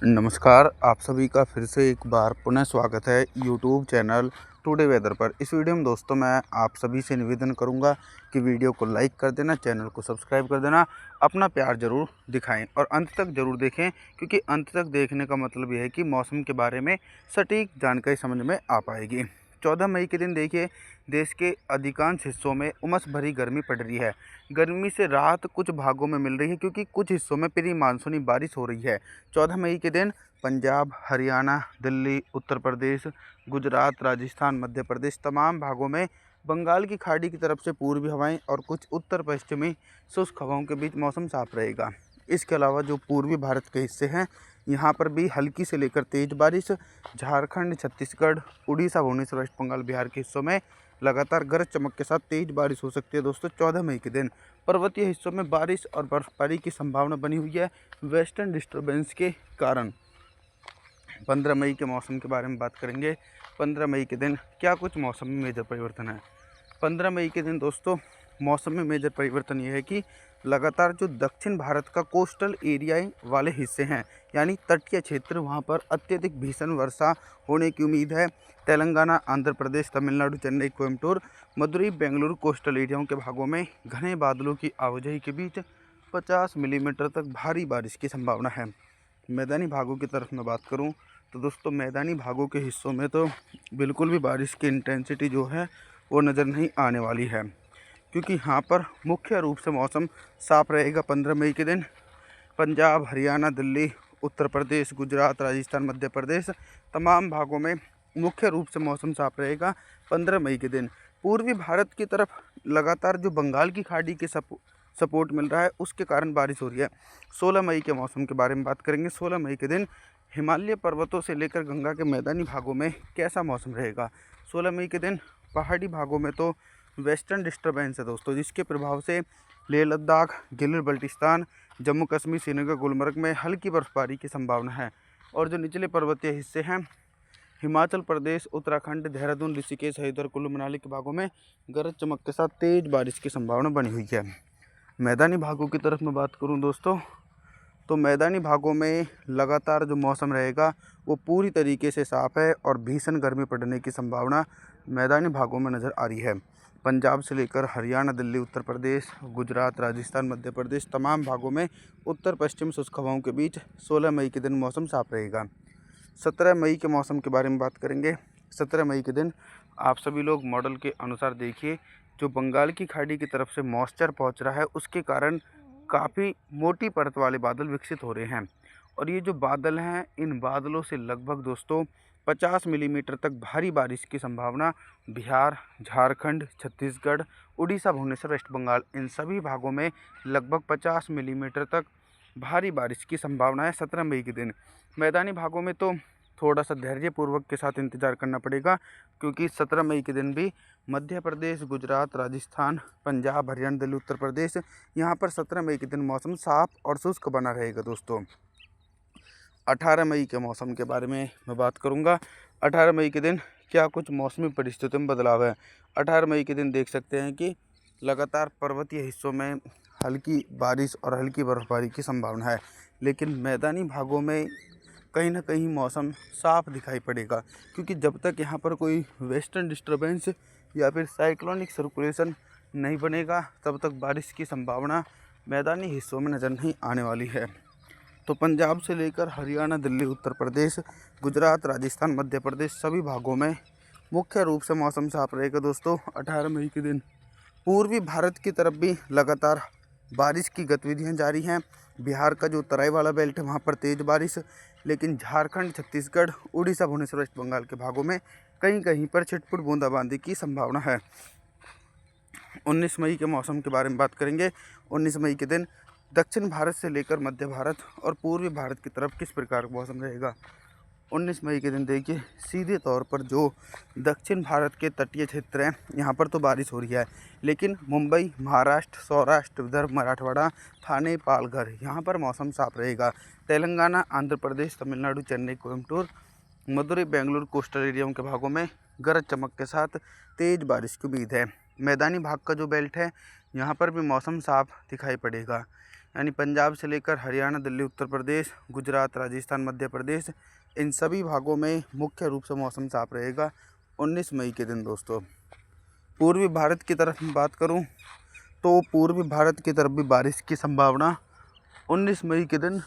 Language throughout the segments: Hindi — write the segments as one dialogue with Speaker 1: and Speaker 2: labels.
Speaker 1: नमस्कार, आप सभी का फिर से एक बार पुनः स्वागत है यूट्यूब चैनल टुडे वेदर पर। इस वीडियो में दोस्तों मैं आप सभी से निवेदन करूंगा कि वीडियो को लाइक कर देना, चैनल को सब्सक्राइब कर देना, अपना प्यार ज़रूर दिखाएं और अंत तक ज़रूर देखें, क्योंकि अंत तक देखने का मतलब ये है कि मौसम के बारे में सटीक जानकारी समझ में आ पाएगी। 14 मई के दिन देखिए, देश के अधिकांश हिस्सों में उमस भरी गर्मी पड़ रही है। गर्मी से राहत कुछ भागों में मिल रही है, क्योंकि कुछ हिस्सों में प्री मानसूनी बारिश हो रही है। 14 मई के दिन पंजाब, हरियाणा, दिल्ली, उत्तर प्रदेश, गुजरात, राजस्थान, मध्य प्रदेश तमाम भागों में बंगाल की खाड़ी की तरफ से पूर्वी हवाएं और कुछ उत्तर पश्चिमी शुष्क हवाओं के बीच मौसम साफ रहेगा। इसके अलावा जो पूर्वी भारत के हिस्से हैं, यहाँ पर भी हल्की से लेकर तेज बारिश। झारखंड, छत्तीसगढ़, उड़ीसा, भुवनेश्वर, वेस्ट बंगाल, बिहार के हिस्सों में लगातार गरज चमक के साथ तेज बारिश हो सकती है। दोस्तों 14 मई के दिन पर्वतीय हिस्सों में बारिश और बर्फबारी की संभावना बनी हुई है वेस्टर्न डिस्टर्बेंस के कारण। 15 मई के मौसम के बारे में बात करेंगे। 15 मई के दिन क्या कुछ मौसम में मेजर परिवर्तन है। 15 मई के दिन दोस्तों मौसम में मेजर परिवर्तन ये है कि लगातार जो दक्षिण भारत का कोस्टल एरिया वाले हिस्से हैं, यानी तटीय क्षेत्र, वहाँ पर अत्यधिक भीषण वर्षा होने की उम्मीद है। तेलंगाना, आंध्र प्रदेश, तमिलनाडु, चेन्नई, कोयम्बटूर, मदुरई, बेंगलुरु कोस्टल एरियाओं के भागों में घने बादलों की आवाजाही के बीच 50 मिलीमीटर तक भारी बारिश की संभावना है। मैदानी भागों की तरफ मैं बात करूं तो दोस्तों मैदानी भागों के हिस्सों में तो बिल्कुल भी बारिश की इंटेंसिटी जो है वो नज़र नहीं आने वाली है, क्योंकि यहाँ पर मुख्य रूप से मौसम साफ रहेगा। 15 मई के दिन पंजाब, हरियाणा, दिल्ली, उत्तर प्रदेश, गुजरात, राजस्थान, मध्य प्रदेश तमाम भागों में मुख्य रूप से मौसम साफ रहेगा। 15 मई के दिन पूर्वी भारत की तरफ लगातार जो बंगाल की खाड़ी के सपोर्ट मिल रहा है, उसके कारण बारिश हो रही है। 16 मई के मौसम के बारे में बात करेंगे। 16 मई के दिन हिमालय पर्वतों से लेकर गंगा के मैदानी भागों में कैसा मौसम रहेगा। 16 मई के दिन पहाड़ी भागों में तो वेस्टर्न डिस्टर्बेंस है दोस्तों, जिसके प्रभाव से लेह लद्दाख, गिलगित बल्टिस्तान, जम्मू कश्मीर, श्रीनगर, गुलमर्ग में हल्की बर्फबारी की संभावना है। और जो निचले पर्वतीय हिस्से हैं, हिमाचल प्रदेश, उत्तराखंड, देहरादून, ऋषिकेश, हरिद्वार, कुल्लू मनाली के भागों में गरज चमक के साथ तेज बारिश की संभावना बनी हुई है। मैदानी भागों की तरफ मैं बात करूं दोस्तों, तो मैदानी भागों में लगातार जो मौसम रहेगा वो पूरी तरीके से साफ़ है और भीषण गर्मी पड़ने की संभावना मैदानी भागों में नज़र आ रही है। पंजाब से लेकर हरियाणा, दिल्ली, उत्तर प्रदेश, गुजरात, राजस्थान, मध्य प्रदेश तमाम भागों में उत्तर पश्चिम शुष्क हवाओं के बीच 16 मई के दिन मौसम साफ रहेगा। 17 मई के मौसम के बारे में बात करेंगे। 17 मई के दिन आप सभी लोग मॉडल के अनुसार देखिए, जो बंगाल की खाड़ी की तरफ से मॉइस्चर पहुंच रहा है, उसके कारण काफ़ी मोटी परत वाले बादल विकसित हो रहे हैं। और ये जो बादल हैं, इन बादलों से लगभग दोस्तों 50 मिलीमीटर तक भारी बारिश की संभावना बिहार, झारखंड, छत्तीसगढ़, उड़ीसा, भुवनेश्वर, वेस्ट बंगाल इन सभी भागों में लगभग 50 मिलीमीटर तक भारी बारिश की संभावना है 17 मई के दिन। मैदानी भागों में तो थोड़ा सा धैर्यपूर्वक के साथ इंतज़ार करना पड़ेगा, क्योंकि 17 मई के दिन भी मध्य प्रदेश, गुजरात, राजस्थान, पंजाब, हरियाणा, दिल्ली, उत्तर प्रदेश यहाँ पर 17 मई के दिन मौसम साफ और शुष्क बना रहेगा दोस्तों। 18 मई के मौसम के बारे में मैं बात करूँगा। 18 मई के दिन क्या कुछ मौसमी परिस्थितियों में बदलाव है। 18 मई के दिन देख सकते हैं कि लगातार पर्वतीय हिस्सों में हल्की बारिश और हल्की बर्फबारी की संभावना है, लेकिन मैदानी भागों में कहीं ना कहीं मौसम साफ दिखाई पड़ेगा, क्योंकि जब तक यहाँ पर कोई वेस्टर्न डिस्टर्बेंस या फिर साइक्लोनिक सर्कुलेशन नहीं बनेगा, तब तक बारिश की संभावना मैदानी हिस्सों में नज़र नहीं आने वाली है। तो पंजाब से लेकर हरियाणा, दिल्ली, उत्तर प्रदेश, गुजरात, राजस्थान, मध्य प्रदेश सभी भागों में मुख्य रूप से मौसम साफ रहेगा दोस्तों 18 मई के दिन। पूर्वी भारत की तरफ भी लगातार बारिश की गतिविधियां जारी हैं। बिहार का जो तराई वाला बेल्ट है, वहाँ पर तेज़ बारिश, लेकिन झारखंड, छत्तीसगढ़, उड़ीसा, भुवनेश्वर, वेस्ट बंगाल के भागों में कहीं कहीं पर छिटपुट बूंदाबांदी की संभावना है। 19 मई के मौसम के बारे में बात करेंगे। 19 मई के दिन दक्षिण भारत से लेकर मध्य भारत और पूर्वी भारत की तरफ किस प्रकार का मौसम रहेगा। 19 मई के दिन देखिए, सीधे तौर पर जो दक्षिण भारत के तटीय क्षेत्र हैं, यहाँ पर तो बारिश हो रही है, लेकिन मुंबई, महाराष्ट्र, सौराष्ट्र, विदर्भ, मराठवाड़ा, ठाणे, पालघर यहाँ पर मौसम साफ रहेगा। तेलंगाना, आंध्र प्रदेश, तमिलनाडु, चेन्नई, कोयम्बटूर, मदुरई, बेंगलुरु कोस्टल एरियाओं के भागों में गरज चमक के साथ तेज़ बारिश की उम्मीद है। मैदानी भाग का जो बेल्ट है, यहाँ पर भी मौसम साफ दिखाई पड़ेगा। यानी पंजाब से लेकर हरियाणा, दिल्ली, उत्तर प्रदेश, गुजरात, राजस्थान, मध्य प्रदेश, इन सभी भागों में मुख्य रूप से मौसम साफ रहेगा 19 मई के दिन दोस्तों। पूर्वी भारत की तरफ मैं बात करूं तो पूर्वी भारत की तरफ भी बारिश की संभावना 19 मई के दिन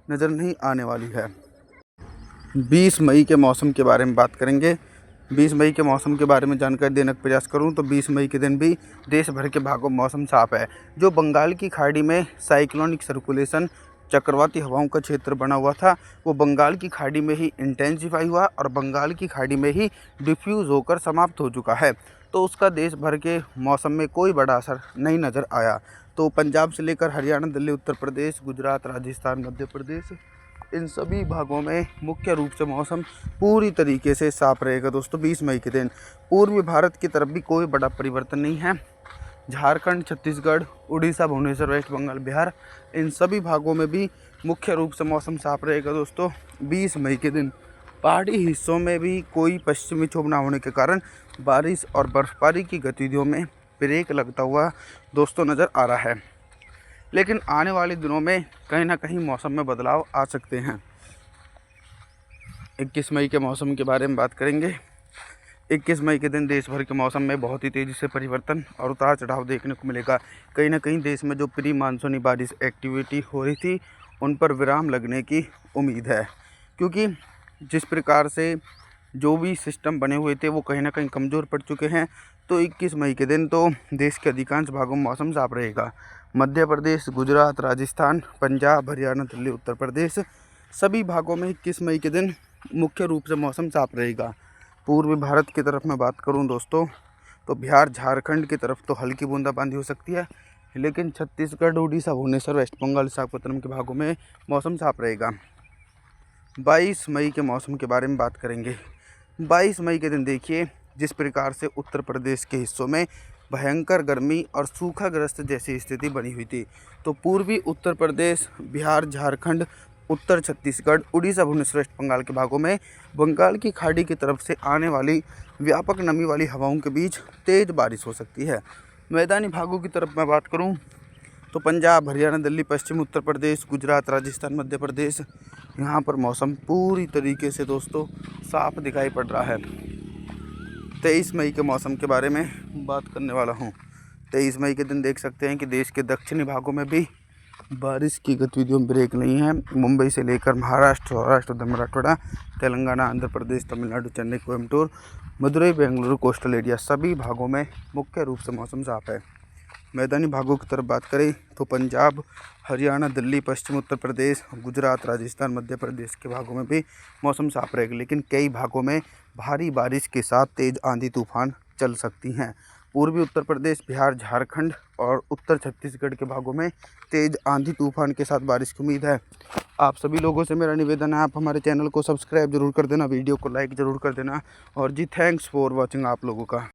Speaker 1: नज़र नहीं आने वाली है। 20 मई के मौसम के बारे में बात करेंगे। 20 मई के मौसम के बारे में जानकारी देने का प्रयास करूं तो 20 मई के दिन भी देश भर के भागों में मौसम साफ है। जो बंगाल की खाड़ी में साइक्लोनिक सर्कुलेशन, चक्रवाती हवाओं का क्षेत्र बना हुआ था, वो बंगाल की खाड़ी में ही इंटेंसिफाई हुआ और बंगाल की खाड़ी में ही डिफ्यूज़ होकर समाप्त हो चुका है। तो उसका देश भर के मौसम में कोई बड़ा असर नहीं नज़र आया। तो पंजाब से लेकर हरियाणा, दिल्ली, उत्तर प्रदेश, गुजरात, राजस्थान, मध्य प्रदेश, इन सभी भागों में मुख्य रूप से मौसम पूरी तरीके से साफ रहेगा दोस्तों 20 मई के दिन। पूर्वी भारत की तरफ भी कोई बड़ा परिवर्तन नहीं है। झारखंड, छत्तीसगढ़, उड़ीसा, भुवनेश्वर, वेस्ट बंगाल, बिहार, इन सभी भागों में भी मुख्य रूप से मौसम साफ रहेगा दोस्तों 20 मई के दिन। पहाड़ी हिस्सों में भी कोई पश्चिमी क्षोभ न होने के कारण बारिश और बर्फबारी की गतिविधियों में ब्रेक लगता हुआ दोस्तों नज़र आ रहा है। लेकिन आने वाले दिनों में कहीं ना कहीं मौसम में बदलाव आ सकते हैं। 21 मई के मौसम के बारे में बात करेंगे। 21 मई के दिन देश भर के मौसम में बहुत ही तेज़ी से परिवर्तन और उतार चढ़ाव देखने को मिलेगा। कहीं ना कहीं देश में जो प्री मानसूनी बारिश एक्टिविटी हो रही थी उन पर विराम लगने की उम्मीद है, क्योंकि जिस प्रकार से जो भी सिस्टम बने हुए थे वो कहीं ना कहीं कमज़ोर पड़ चुके हैं। तो 21 मई के दिन तो देश के अधिकांश भागों में मौसम साफ रहेगा। मध्य प्रदेश, गुजरात, राजस्थान, पंजाब, हरियाणा, दिल्ली, उत्तर प्रदेश, सभी भागों में 21 मई के दिन मुख्य रूप से मौसम साफ रहेगा। पूर्वी भारत की तरफ मैं बात करूं दोस्तों तो बिहार, झारखंड की तरफ तो हल्की बूंदाबांदी हो सकती है, लेकिन छत्तीसगढ़, उड़ीसा, भुवनेश्वर, वेस्ट बंगाल, विशाखापत्तनम के भागों में मौसम साफ रहेगा। 22 मई के मौसम के बारे में बात करेंगे। 22 मई के दिन देखिए जिस प्रकार से उत्तर प्रदेश के हिस्सों में भयंकर गर्मी और सूखाग्रस्त जैसी स्थिति बनी हुई थी, तो पूर्वी उत्तर प्रदेश, बिहार, झारखंड, उत्तर छत्तीसगढ़, उड़ीसा, भुवनेश्वर, वेस्ट बंगाल के भागों में बंगाल की खाड़ी की तरफ से आने वाली व्यापक नमी वाली हवाओं के बीच तेज़ बारिश हो सकती है। मैदानी भागों की तरफ मैं बात करूं तो पंजाब, हरियाणा, दिल्ली, पश्चिम उत्तर प्रदेश, गुजरात, राजस्थान, मध्य प्रदेश, यहाँ पर मौसम पूरी तरीके से दोस्तों साफ दिखाई पड़ रहा है। 23 मई के मौसम के बारे में बात करने वाला हूँ। 23 मई के दिन देख सकते हैं कि देश के दक्षिणी भागों में भी बारिश की गतिविधियों में ब्रेक नहीं है। मुंबई से लेकर महाराष्ट्र, सौराष्ट्र, मराठवाड़ा, तेलंगाना, आंध्र प्रदेश, तमिलनाडु, चेन्नई, कोयम्बटूर, मदुरई, बेंगलुरु, कोस्टल एरिया, सभी भागों में मुख्य रूप से मौसम साफ है। मैदानी भागों की तरफ बात करें तो पंजाब, हरियाणा, दिल्ली, पश्चिम उत्तर प्रदेश, गुजरात, राजस्थान, मध्य प्रदेश के भागों में भी मौसम साफ रहेगा, लेकिन कई भागों में भारी बारिश के साथ तेज़ आंधी तूफान चल सकती हैं। पूर्वी उत्तर प्रदेश, बिहार, झारखंड और उत्तर छत्तीसगढ़ के भागों में तेज़ आंधी तूफान के साथ बारिश की उम्मीद है। आप सभी लोगों से मेरा निवेदन है, आप हमारे चैनल को सब्सक्राइब जरूर कर देना, वीडियो को लाइक ज़रूर कर देना। और जी थैंक्स फॉर वॉचिंग आप लोगों का।